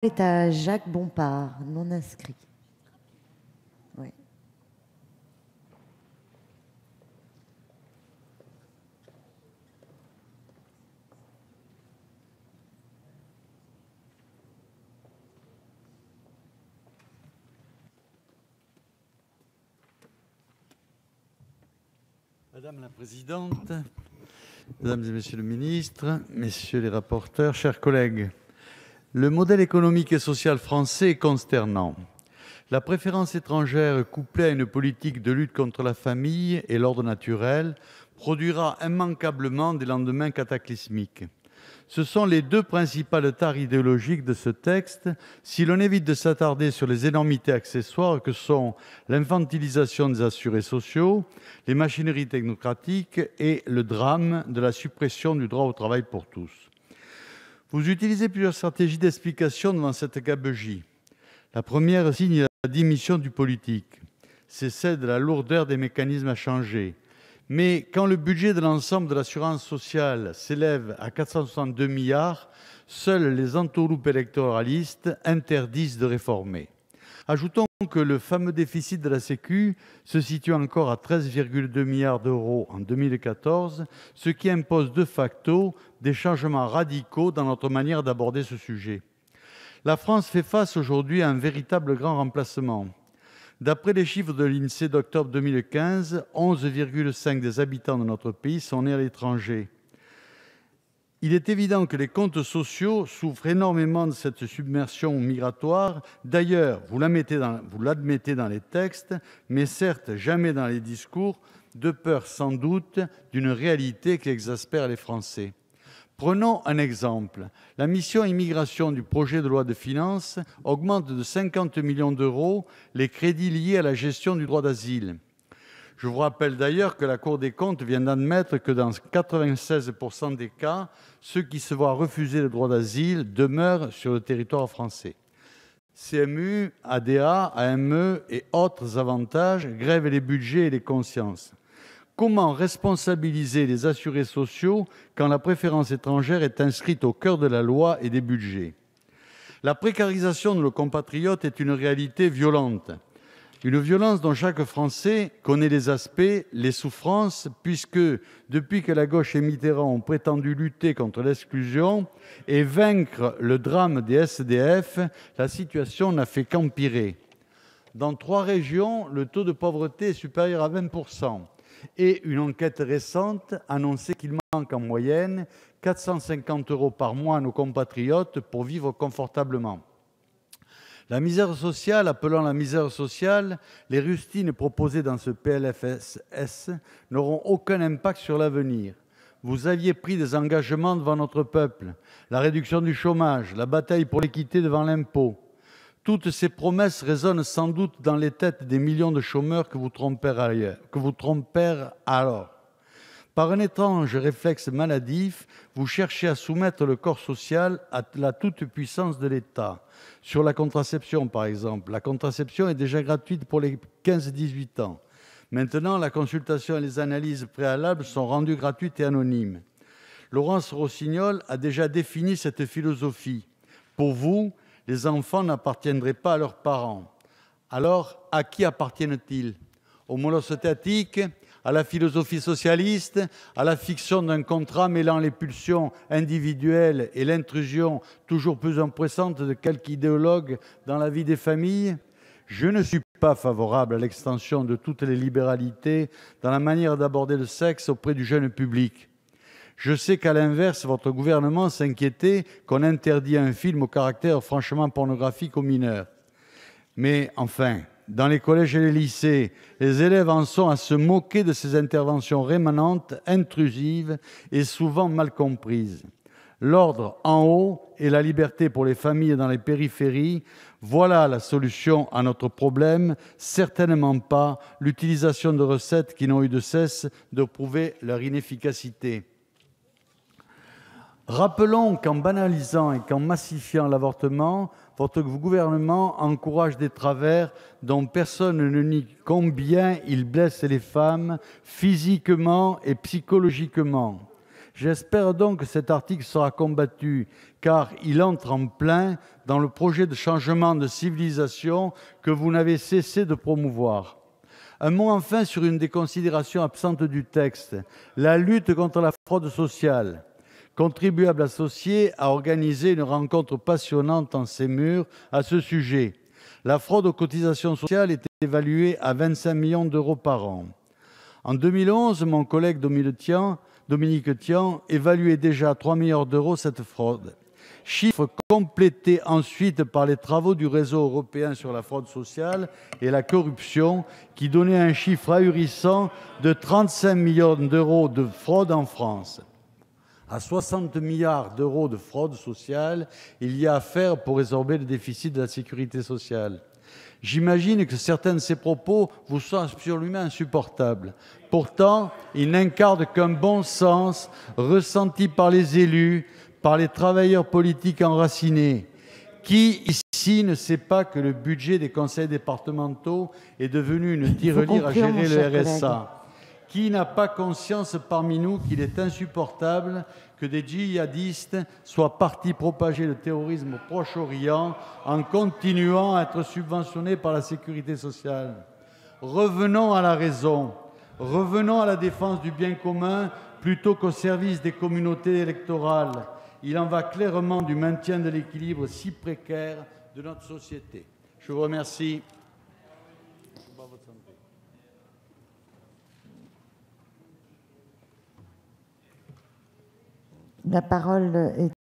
Est à Jacques Bompard, non inscrit. Ouais. Madame la Présidente, Mesdames et Messieurs les ministres, Messieurs les rapporteurs, chers collègues, le modèle économique et social français est consternant. La préférence étrangère couplée à une politique de lutte contre la famille et l'ordre naturel produira immanquablement des lendemains cataclysmiques. Ce sont les deux principales tares idéologiques de ce texte, si l'on évite de s'attarder sur les énormités accessoires que sont l'infantilisation des assurés sociaux, les machineries technocratiques et le drame de la suppression du droit au travail pour tous. Vous utilisez plusieurs stratégies d'explication devant cette gabegie. La première signe la démission du politique. C'est celle de la lourdeur des mécanismes à changer. Mais quand le budget de l'ensemble de l'assurance sociale s'élève à 462 milliards, seuls les entourloupes électoralistes interdisent de réformer. Ajoutons que le fameux déficit de la Sécu se situe encore à 13,2 milliards d'euros en 2014, ce qui impose de facto des changements radicaux dans notre manière d'aborder ce sujet. La France fait face aujourd'hui à un véritable grand remplacement. D'après les chiffres de l'INSEE d'octobre 2015, 11,5% des habitants de notre pays sont nés à l'étranger. Il est évident que les comptes sociaux souffrent énormément de cette submersion migratoire. D'ailleurs, vous l'admettez dans les textes, mais certes jamais dans les discours, de peur sans doute d'une réalité qui exaspère les Français. Prenons un exemple. La mission immigration du projet de loi de finances augmente de 50 millions d'euros les crédits liés à la gestion du droit d'asile. Je vous rappelle d'ailleurs que la Cour des comptes vient d'admettre que dans 96% des cas, ceux qui se voient refuser le droit d'asile demeurent sur le territoire français. CMU, ADA, AME et autres avantages grèvent les budgets et les consciences. Comment responsabiliser les assurés sociaux quand la préférence étrangère est inscrite au cœur de la loi et des budgets? La précarisation de nos compatriotes est une réalité violente. Une violence dont chaque Français connaît les aspects, les souffrances, puisque depuis que la gauche et Mitterrand ont prétendu lutter contre l'exclusion et vaincre le drame des SDF, la situation n'a fait qu'empirer. Dans 3 régions, le taux de pauvreté est supérieur à 20%. Et une enquête récente annonçait qu'il manque en moyenne 450 € par mois à nos compatriotes pour vivre confortablement. La misère sociale, appelant la misère sociale, les rustines proposées dans ce PLFSS n'auront aucun impact sur l'avenir. Vous aviez pris des engagements devant notre peuple, la réduction du chômage, la bataille pour l'équité devant l'impôt. Toutes ces promesses résonnent sans doute dans les têtes des millions de chômeurs que vous trompèrent alors. Par un étrange réflexe maladif, vous cherchez à soumettre le corps social à la toute-puissance de l'État. Sur la contraception, par exemple, la contraception est déjà gratuite pour les 15-18 ans. Maintenant, la consultation et les analyses préalables sont rendues gratuites et anonymes. Laurence Rossignol a déjà défini cette philosophie. Pour vous, les enfants n'appartiendraient pas à leurs parents. Alors, à qui appartiennent-ils? Aux molosses étatiques, à la philosophie socialiste, à la fiction d'un contrat mêlant les pulsions individuelles et l'intrusion toujours plus empressante de quelque idéologue dans la vie des familles? Je ne suis pas favorable à l'extension de toutes les libéralités dans la manière d'aborder le sexe auprès du jeune public. Je sais qu'à l'inverse, votre gouvernement s'inquiétait qu'on interdit un film au caractère franchement pornographique aux mineurs. Mais enfin, dans les collèges et les lycées, les élèves en sont à se moquer de ces interventions rémanentes, intrusives et souvent mal comprises. L'ordre en haut et la liberté pour les familles dans les périphéries, voilà la solution à notre problème, certainement pas l'utilisation de recettes qui n'ont eu de cesse de prouver leur inefficacité. Rappelons qu'en banalisant et qu'en massifiant l'avortement, votre gouvernement encourage des travers dont personne ne nie combien ils blessent les femmes physiquement et psychologiquement. J'espère donc que cet article sera combattu, car il entre en plein dans le projet de changement de civilisation que vous n'avez cessé de promouvoir. Un mot enfin sur une des considérations absentes du texte, la lutte contre la fraude sociale. Contribuable Associés a organisé une rencontre passionnante en ces murs à ce sujet. La fraude aux cotisations sociales est évaluée à 25 millions d'euros par an. En 2011, mon collègue Dominique Tian évaluait déjà à 3 milliards d'euros cette fraude. Chiffre complété ensuite par les travaux du réseau européen sur la fraude sociale et la corruption, qui donnait un chiffre ahurissant de 35 millions d'euros de fraude en France. À 60 milliards d'euros de fraude sociale, il y a à faire pour résorber le déficit de la sécurité sociale. J'imagine que certains de ces propos vous sont absolument insupportables. Pourtant, ils n'incarnent qu'un bon sens ressenti par les élus, par les travailleurs politiques enracinés. Qui ici ne sait pas que le budget des conseils départementaux est devenu une tirelire à gérer le RSA ? Qui n'a pas conscience parmi nous qu'il est insupportable que des djihadistes soient partis propager le terrorisme au Proche-Orient en continuant à être subventionnés par la sécurité sociale? Revenons à la raison, revenons à la défense du bien commun plutôt qu'au service des communautés électorales. Il en va clairement du maintien de l'équilibre si précaire de notre société. Je vous remercie. La parole est